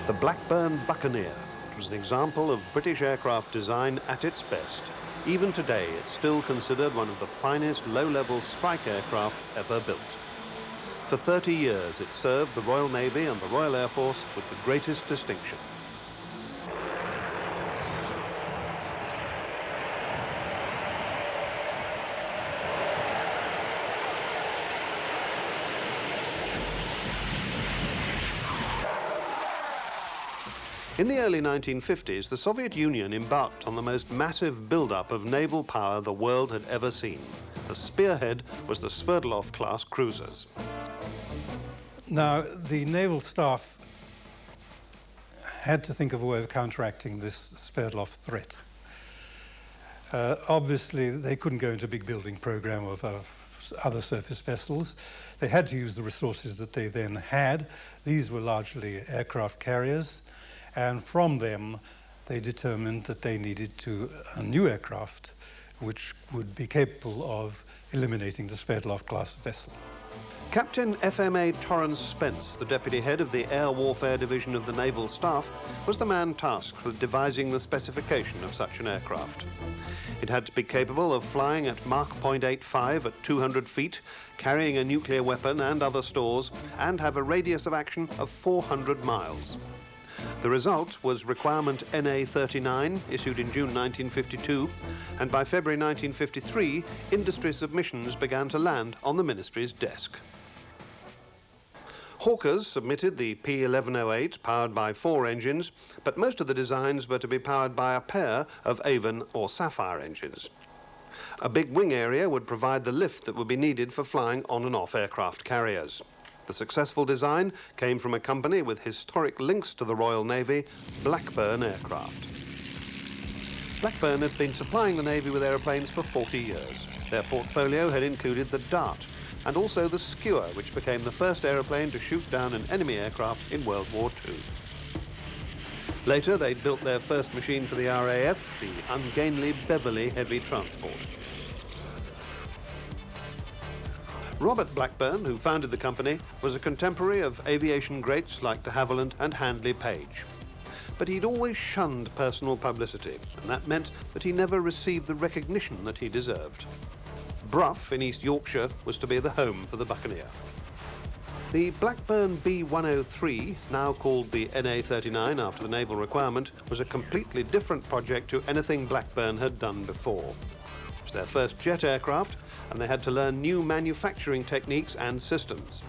The Blackburn Buccaneer was an example of British aircraft design at its best. Even today, it's still considered one of the finest low-level strike aircraft ever built. For 30 years, it served the Royal Navy and the Royal Air Force with the greatest distinction. In the early 1950s, the Soviet Union embarked on the most massive build-up of naval power the world had ever seen. The spearhead was the Sverdlov-class cruisers. Now, the naval staff had to think of a way of counteracting this Sverdlov threat. Obviously, they couldn't go into a big building program of other surface vessels. They had to use the resources that they then had. These were largely aircraft carriers. And from them, they determined that they needed a new aircraft which would be capable of eliminating the Sverdlov-class vessel. Captain FMA Torrance Spence, the deputy head of the Air Warfare Division of the Naval Staff, was the man tasked with devising the specification of such an aircraft. It had to be capable of flying at Mach 0.85 at 200 feet, carrying a nuclear weapon and other stores, and have a radius of action of 400 miles. The result was Requirement NA-39, issued in June 1952, and by February 1953, industry submissions began to land on the ministry's desk. Hawkers submitted the P1108, powered by 4 engines, but most of the designs were to be powered by a pair of Avon or Sapphire engines. A big wing area would provide the lift that would be needed for flying on and off aircraft carriers. The successful design came from a company with historic links to the Royal Navy, Blackburn Aircraft. Blackburn had been supplying the Navy with aeroplanes for 40 years. Their portfolio had included the Dart and also the Skewer, which became the first aeroplane to shoot down an enemy aircraft in World War II. Later, they'd built their first machine for the RAF, the ungainly Beverley Heavy Transport. Robert Blackburn, who founded the company, was a contemporary of aviation greats like de Havilland and Handley Page. But he'd always shunned personal publicity, and that meant that he never received the recognition that he deserved. Brough in East Yorkshire was to be the home for the Buccaneer. The Blackburn B103, now called the NA-39 after the naval requirement, was a completely different project to anything Blackburn had done before. It was their first jet aircraft, and they had to learn new manufacturing techniques and systems.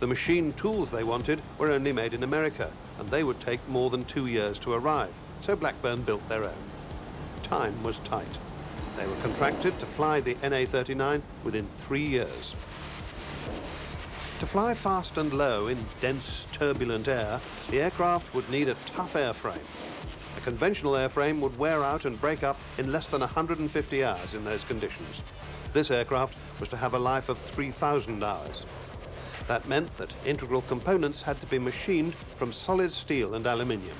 The machine tools they wanted were only made in America, and they would take more than 2 years to arrive, so Blackburn built their own. Time was tight. They were contracted to fly the NA-39 within 3 years. To fly fast and low in dense, turbulent air, the aircraft would need a tough airframe. A conventional airframe would wear out and break up in less than 150 hours in those conditions. This aircraft was to have a life of 3,000 hours. That meant that integral components had to be machined from solid steel and aluminium.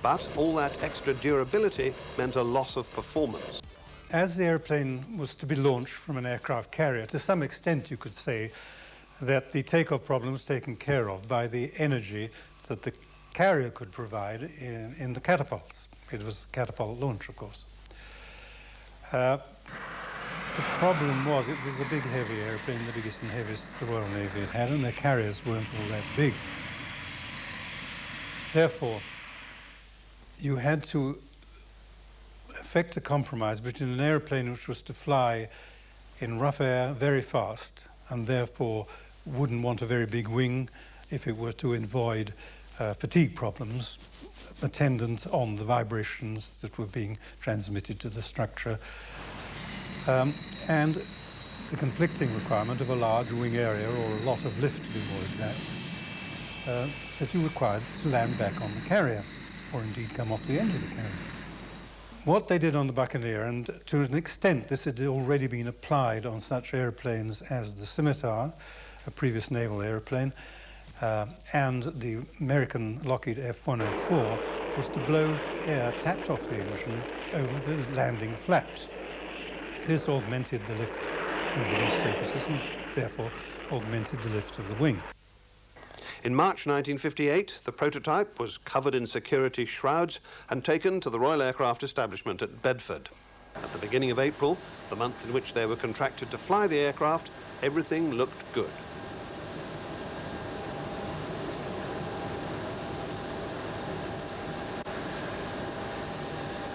But all that extra durability meant a loss of performance. As the airplane was to be launched from an aircraft carrier, to some extent you could say that the takeoff problem was taken care of by the energy that the carrier could provide in the catapults. It was a catapult launch, of course. The problem was it was a big, heavy airplane, the biggest and heaviest the Royal Navy had, and their carriers weren't all that big. Therefore, you had to effect a compromise between an airplane which was to fly in rough air very fast, and therefore wouldn't want a very big wing if it were to avoid fatigue problems attendant on the vibrations that were being transmitted to the structure, and the conflicting requirement of a large wing area, or a lot of lift to be more exact, that you required to land back on the carrier, or indeed come off the end of the carrier. What they did on the Buccaneer, and to an extent this had already been applied on such airplanes as the Scimitar, a previous naval airplane, and the American Lockheed F-104, was to blow air tapped off the engine over the landing flaps. This augmented the lift over these surfaces and therefore augmented the lift of the wing. In March 1958, the prototype was covered in security shrouds and taken to the Royal Aircraft Establishment at Bedford. At the beginning of April, the month in which they were contracted to fly the aircraft, everything looked good.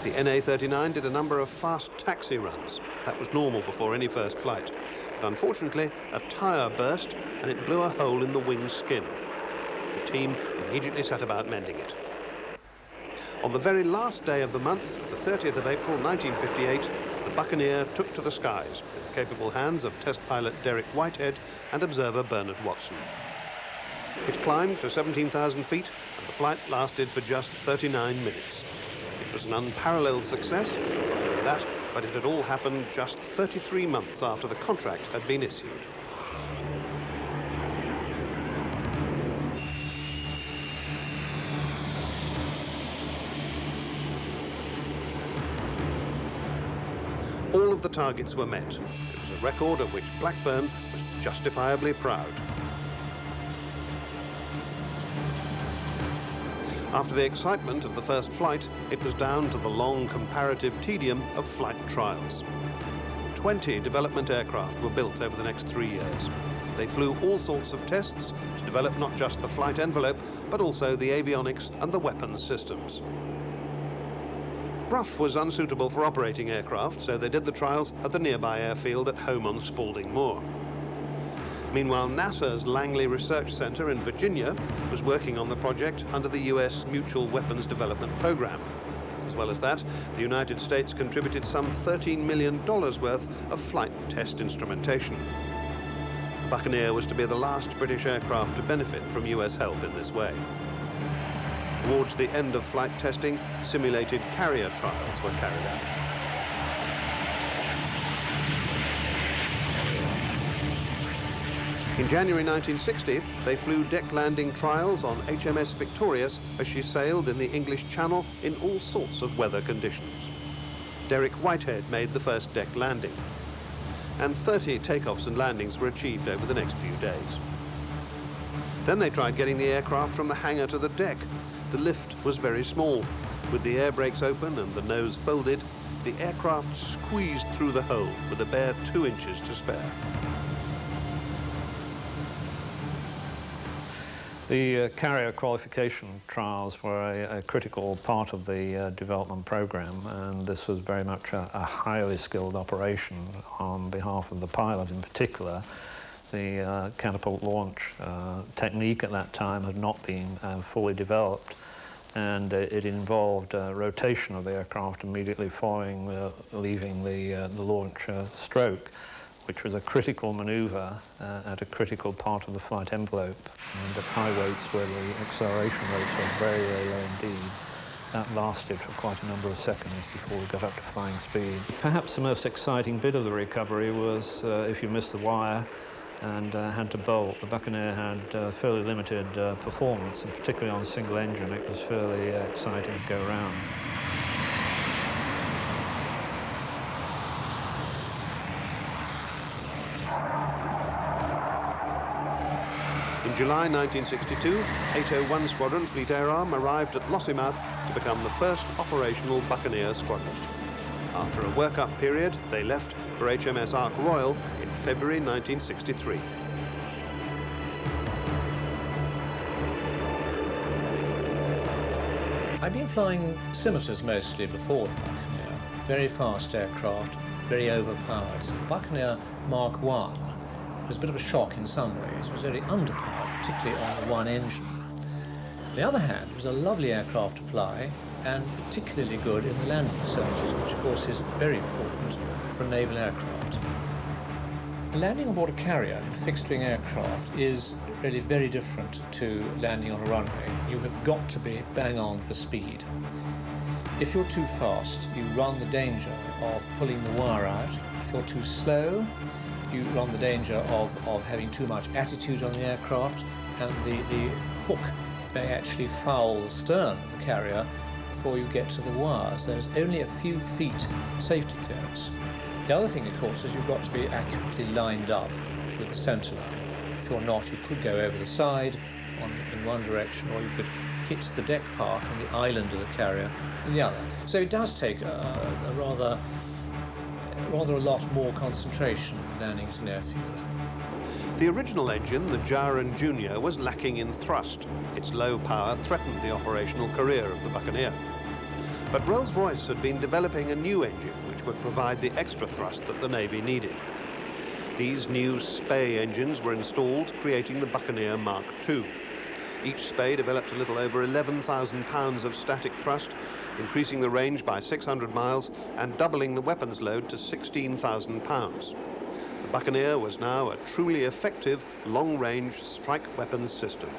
The NA-39 did a number of fast taxi runs. That was normal before any first flight. But unfortunately, a tyre burst and it blew a hole in the wing skin. The team immediately set about mending it. On the very last day of the month, the 30th of April 1958, the Buccaneer took to the skies in the capable hands of test pilot Derek Whitehead and observer Bernard Watson. It climbed to 17,000 feet and the flight lasted for just 39 minutes. It was an unparalleled success, not only that, but it had all happened just 33 months after the contract had been issued. All of the targets were met. It was a record of which Blackburn was justifiably proud. After the excitement of the first flight, it was down to the long comparative tedium of flight trials. 20 development aircraft were built over the next 3 years. They flew all sorts of tests to develop not just the flight envelope, but also the avionics and the weapons systems. Brough was unsuitable for operating aircraft, so they did the trials at the nearby airfield at home on Spalding Moor. Meanwhile, NASA's Langley Research Center in Virginia was working on the project under the US Mutual Weapons Development Program. As well as that, the United States contributed some $13 million worth of flight test instrumentation. Buccaneer was to be the last British aircraft to benefit from US help in this way. Towards the end of flight testing, simulated carrier trials were carried out. In January 1960, they flew deck landing trials on HMS Victorious as she sailed in the English Channel in all sorts of weather conditions. Derek Whitehead made the first deck landing, and 30 takeoffs and landings were achieved over the next few days. Then they tried getting the aircraft from the hangar to the deck. The lift was very small. With the air brakes open and the nose folded, the aircraft squeezed through the hole with a bare 2 inches to spare. The carrier qualification trials were a critical part of the development program, and this was very much a highly skilled operation on behalf of the pilot in particular. The catapult launch technique at that time had not been fully developed, and it involved rotation of the aircraft immediately following leaving the launch stroke, which was a critical manoeuvre at a critical part of the flight envelope, and at high weights where the acceleration rates were very, very low indeed. That lasted for quite a number of seconds before we got up to flying speed. Perhaps the most exciting bit of the recovery was if you missed the wire and had to bolt. The Buccaneer had fairly limited performance, and particularly on a single engine, it was fairly exciting to go around. In July 1962, 801 Squadron Fleet Air Arm arrived at Lossiemouth to become the first operational Buccaneer squadron. After a work-up period, they left for HMS Ark Royal in February 1963. I've been flying scimitars mostly before the Buccaneer. Very fast aircraft, very overpowered. So the Buccaneer Mark I was a bit of a shock in some ways. It was very underpowered, particularly on one engine. On the other hand, it was a lovely aircraft to fly, and particularly good in the landing circuit, which of course is very important for a naval aircraft. Landing aboard a carrier in a fixed-wing aircraft is really very different to landing on a runway. You have got to be bang on for speed. If you're too fast, you run the danger of pulling the wire out. If you're too slow, you run the danger of having too much attitude on the aircraft, and the hook may actually foul the stern of the carrier before you get to the wires. There's only a few feet safety clearance. The other thing, of course, is you've got to be accurately lined up with the centre line. If you're not, you could go over the side, in one direction, or you could hit the deck park and the island of the carrier in the other. So it does take a rather a lot more concentration than landing at an airfield. The original engine, the Jaren Junior, was lacking in thrust. Its low power threatened the operational career of the Buccaneer. But Rolls-Royce had been developing a new engine which would provide the extra thrust that the Navy needed. These new Spey engines were installed, creating the Buccaneer Mark II. Each Spey developed a little over 11,000 pounds of static thrust, increasing the range by 600 miles and doubling the weapons load to 16,000 pounds. The Buccaneer was now a truly effective long-range strike weapons system.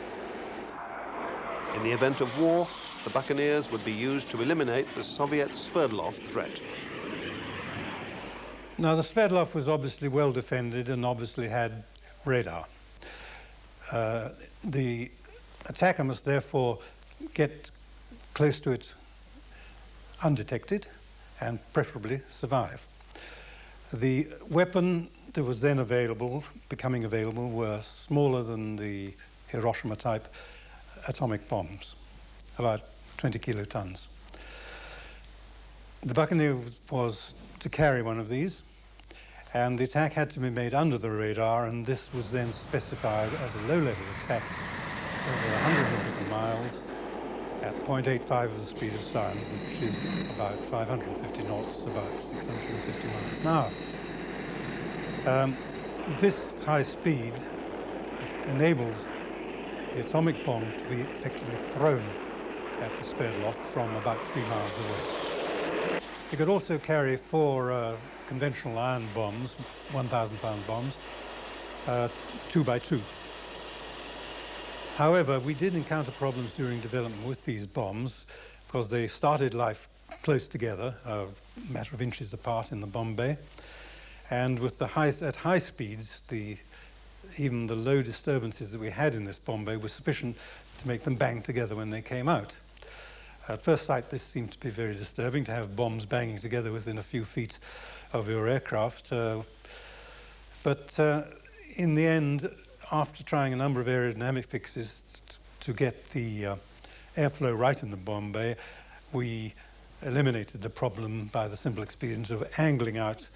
In the event of war, the Buccaneers would be used to eliminate the Soviet Sverdlov threat. Now, the Sverdlov was obviously well defended and obviously had radar. The attacker must therefore get close to it undetected and preferably survive. The weapon that was then becoming available, were smaller than the Hiroshima-type atomic bombs, about 20 kilotons. The Buccaneer was to carry one of these, and the attack had to be made under the radar, and this was then specified as a low-level attack over 100 nautical miles at 0.85 of the speed of sound, which is about 550 knots, about 650 miles an hour. This high speed enabled the atomic bomb to be effectively thrown at the Sverdlov from about 3 miles away. It could also carry 4 conventional iron bombs, 1,000-pound bombs, 2 by 2. However, we did encounter problems during development with these bombs because they started life close together, a matter of inches apart in the bomb bay. And with at high speeds, even the low disturbances that we had in this bomb bay were sufficient to make them bang together when they came out. At first sight, this seemed to be very disturbing, to have bombs banging together within a few feet of your aircraft. But in the end, after trying a number of aerodynamic fixes to get the airflow right in the bomb bay, we eliminated the problem by the simple experience of angling out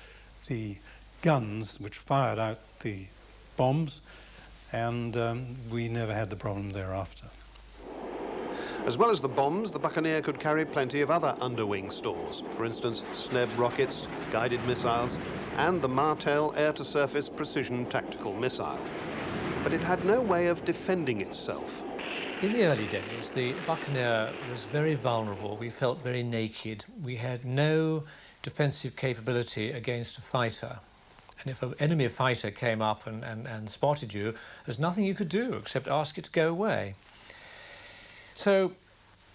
the guns which fired out the bombs, and we never had the problem thereafter. As well as the bombs, the Buccaneer could carry plenty of other underwing stores. For instance, SNEB rockets, guided missiles, and the Martel air-to-surface precision tactical missile. But it had no way of defending itself. In the early days, the Buccaneer was very vulnerable. We felt very naked. We had no defensive capability against a fighter. And if an enemy fighter came up and spotted you, there's nothing you could do except ask it to go away. So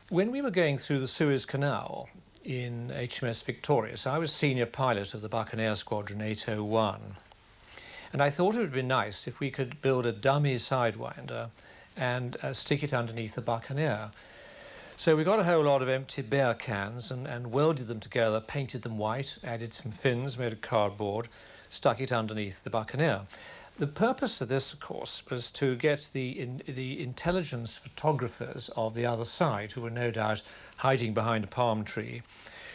when we were going through the Suez Canal in HMS Victorious, I was senior pilot of the Buccaneer Squadron 801. And I thought it would be nice if we could build a dummy Sidewinder and stick it underneath the Buccaneer. So we got a whole lot of empty beer cans and welded them together, painted them white, added some fins made of cardboard, stuck it underneath the Buccaneer. The purpose of this, of course, was to get the intelligence photographers of the other side, who were no doubt hiding behind a palm tree,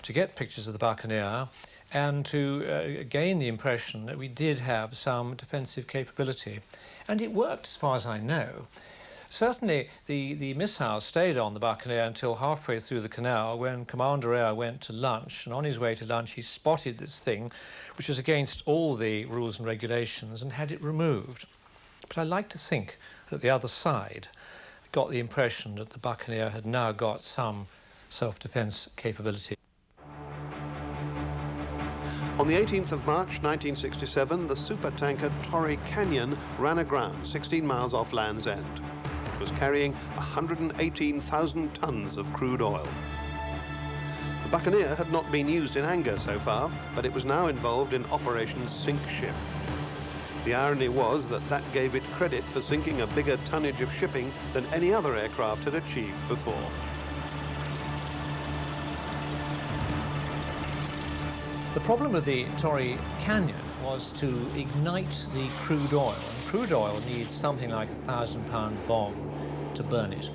to get pictures of the Buccaneer and to gain the impression that we did have some defensive capability. And it worked, as far as I know. Certainly, the missile stayed on the Buccaneer until halfway through the canal, when Commander Eyre went to lunch, and on his way to lunch he spotted this thing, which was against all the rules and regulations, and had it removed. But I like to think that the other side got the impression that the Buccaneer had now got some self-defence capability. On the 18th of March 1967, the supertanker Torrey Canyon ran aground 16 miles off Land's End. It was carrying 118,000 tons of crude oil. The Buccaneer had not been used in anger so far, but it was now involved in Operation Sink Ship. The irony was that that gave it credit for sinking a bigger tonnage of shipping than any other aircraft had achieved before. The problem with the Torrey Canyon was to ignite the crude oil. And crude oil needs something like a 1,000-pound bomb to burn it.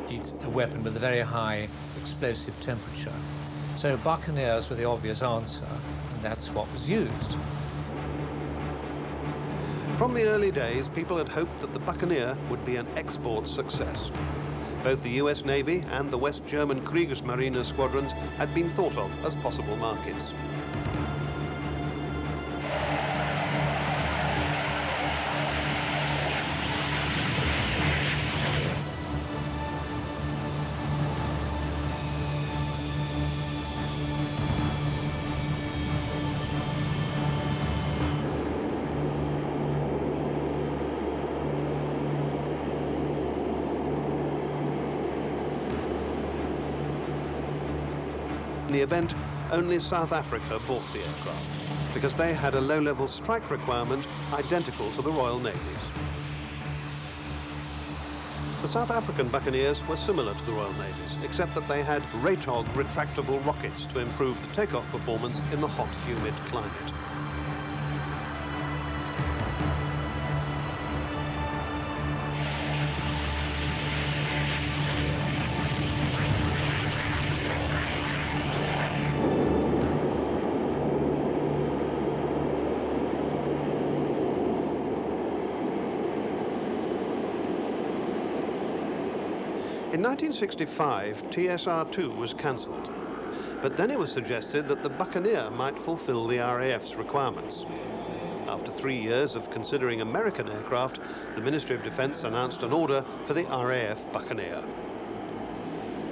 It's a weapon with a very high explosive temperature. So Buccaneers were the obvious answer, and that's what was used. From the early days, people had hoped that the Buccaneer would be an export success. Both the US Navy and the West German Kriegsmarine squadrons had been thought of as possible markets. In the event, only South Africa bought the aircraft, because they had a low-level strike requirement identical to the Royal Navy's. The South African Buccaneers were similar to the Royal Navy's, except that they had Raytog retractable rockets to improve the takeoff performance in the hot, humid climate. In 1965, TSR-2 was cancelled, but then it was suggested that the Buccaneer might fulfill the RAF's requirements. After 3 years of considering American aircraft, the Ministry of Defense announced an order for the RAF Buccaneer.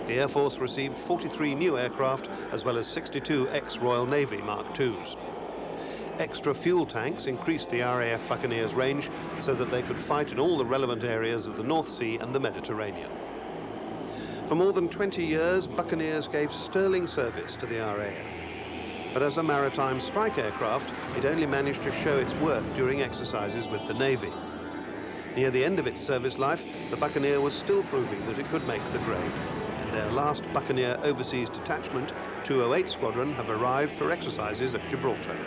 The Air Force received 43 new aircraft, as well as 62 ex-Royal Navy Mark IIs. Extra fuel tanks increased the RAF Buccaneer's range so that they could fight in all the relevant areas of the North Sea and the Mediterranean. For more than 20 years, Buccaneers gave sterling service to the RAF. But as a maritime strike aircraft, it only managed to show its worth during exercises with the Navy. Near the end of its service life, the Buccaneer was still proving that it could make the grade. In their last Buccaneer Overseas Detachment, 208 Squadron have arrived for exercises at Gibraltar.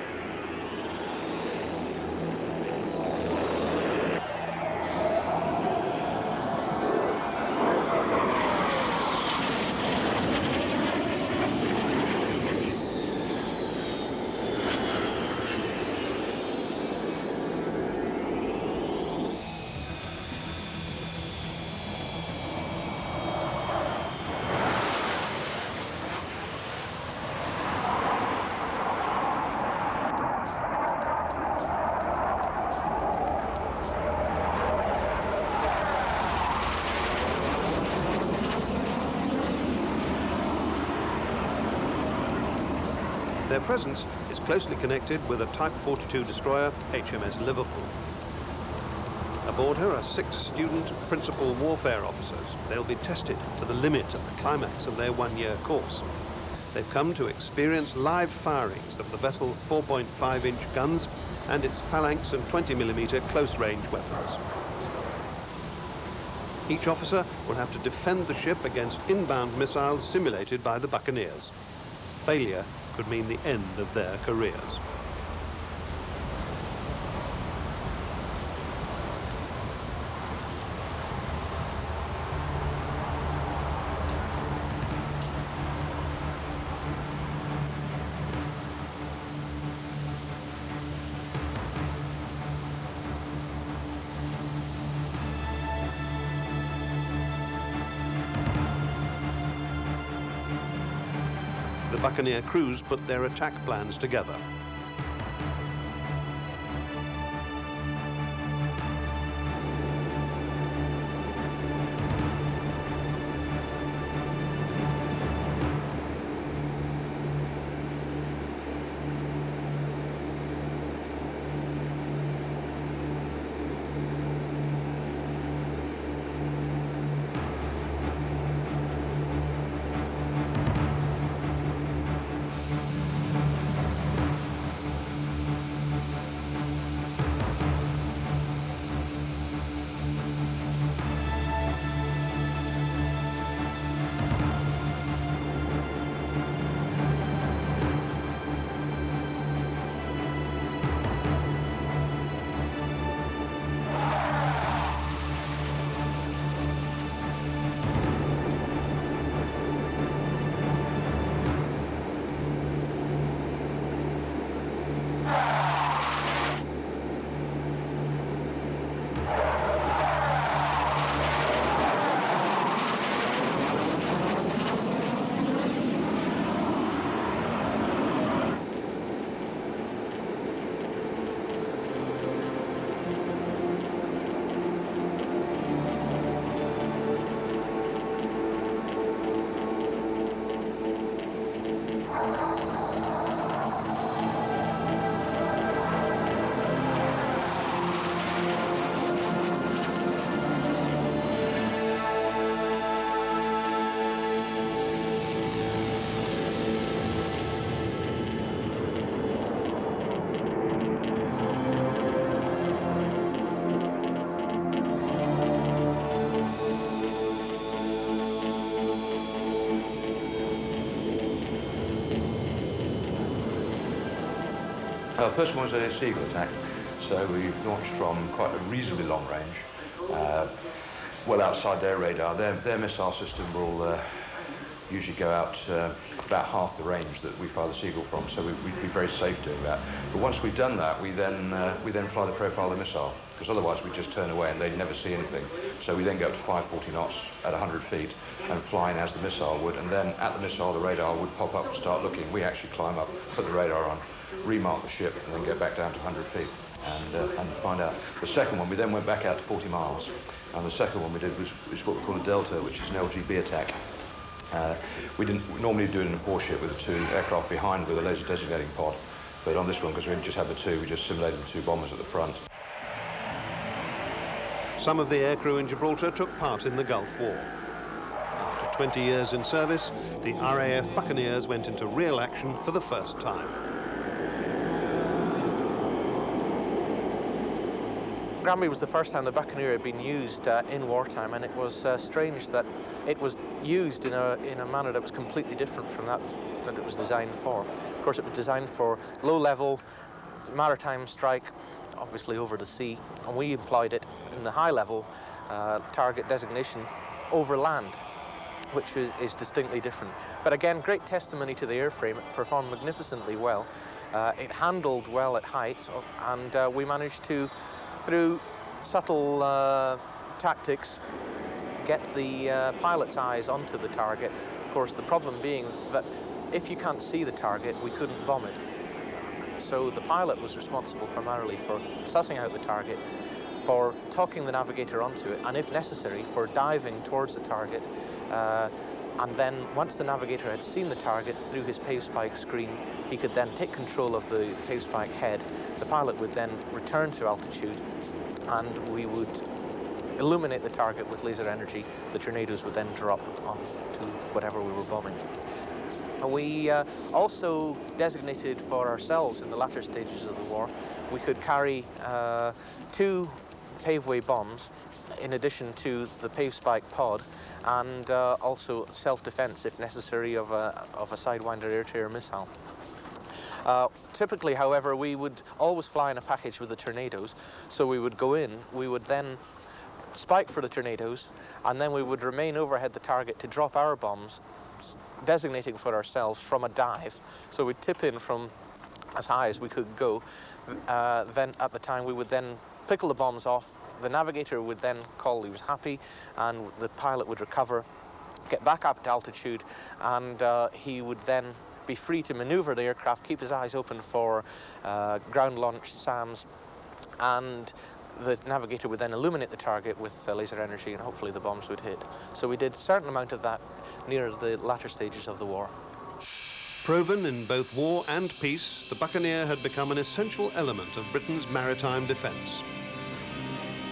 Their presence is closely connected with a Type 42 destroyer, HMS Liverpool. Aboard her are 6 student principal warfare officers. They'll be tested to the limit at the climax of their 1-year course. They've come to experience live firings of the vessel's 4.5-inch guns and its phalanx and 20mm close-range weapons. Each officer will have to defend the ship against inbound missiles simulated by the Buccaneers. Failure could mean the end of their careers. The Buccaneer crews put their attack plans together. The first one was a seagull attack, so we launched from quite a reasonably long range, well outside their radar. Their missile system will usually go out about half the range that we fire the Seagull from, so we'd be very safe doing that. But once we've done that, we then fly the profile of the missile, because otherwise we'd just turn away and they'd never see anything. So we then go up to 540 knots at 100 feet and fly in as the missile would, and then at the missile the radar would pop up and start looking. We actually climb up, put the radar on, remark the ship, and then go back down to 100 feet and find out. The second one, we then went back out to 40 miles, and the second one we did was what we call a delta, which is an LGB attack. We didn't normally do it in a four-ship with the two aircraft behind with a laser designating pod, but on this one, because we just had the two, we just simulated the two bombers at the front. Some of the aircrew in Gibraltar took part in the Gulf War. After 20 years in service, the RAF Buccaneers went into real action for the first time. Granby was the first time the Buccaneer had been used in wartime, and it was strange that it was used in a manner that was completely different from that it was designed for. Of course, it was designed for low-level maritime strike, obviously over the sea, and we employed it in the high-level target designation over land, which is distinctly different. But again, great testimony to the airframe. It performed magnificently well. It handled well at height, and we managed to, through subtle tactics, get the pilot's eyes onto the target. Of course, the problem being that if you can't see the target, we couldn't bomb it. So the pilot was responsible primarily for sussing out the target, for talking the navigator onto it, and if necessary, for diving towards the target. And then once the navigator had seen the target through his pavespike screen, he could then take control of the pavespike head. The pilot would then return to altitude, and we would illuminate the target with laser energy. The tornadoes would then drop onto whatever we were bombing. We also designated for ourselves in the latter stages of the war, we could carry 2 paveway bombs in addition to the pavespike pod, and also self-defense if necessary of a Sidewinder air-to-air missile. Typically, however, we would always fly in a package with the tornadoes, so we would go in, we would then spike for the tornadoes, and then we would remain overhead the target to drop our bombs, designating for ourselves from a dive. So we'd tip in from as high as we could go. Then at the time we would then pickle the bombs off. The navigator would then call he was happy, and the pilot would recover, get back up to altitude, and he would then be free to maneuver the aircraft, keep his eyes open for ground-launched SAMs, and the navigator would then illuminate the target with laser energy, and hopefully the bombs would hit. So we did a certain amount of that near the latter stages of the war. Proven in both war and peace, the Buccaneer had become an essential element of Britain's maritime defence.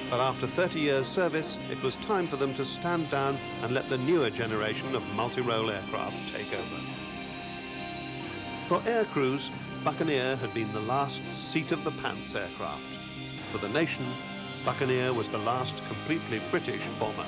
But after 30 years' service, it was time for them to stand down and let the newer generation of multi-role aircraft take over. For air crews, Buccaneer had been the last seat-of-the-pants aircraft. For the nation, Buccaneer was the last completely British bomber.